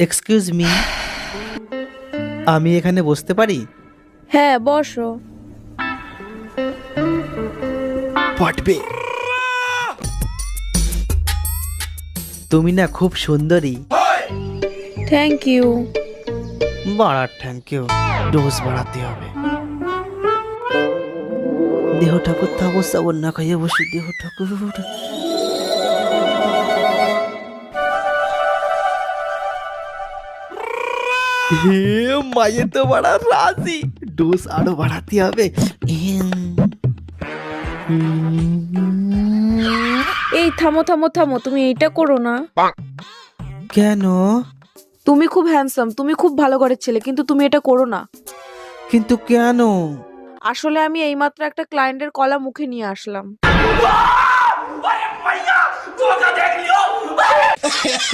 Excuse me, আমি এখানে বসতে পারি? হ্যাঁ, বসো। পটবে। তুমি না খুব সুন্দরী। Thank you. বাড়ার থ্যাংক ইউ, ডোজ বাড়াতে হবে। দেহ ঠাকুর থাকো, সাবন না খাইয়ে বসি। দেহ ঠাকুর হে মায়ে তো বাড়া রাজি, ডোজ আরো বাড়াতে হবে। এই থামো থামো থামো, তুমি এইটা করো না। কেন? তুমি খুব হ্যান্ডসাম, তুমি খুব ভালো ঘরের ছেলে, কিন্তু তুমি এটা করো না। কিন্তু কেন? আসলে আমি এইমাত্র একটা ক্লায়েন্টের কলা মুখে নিয়ে আসলাম।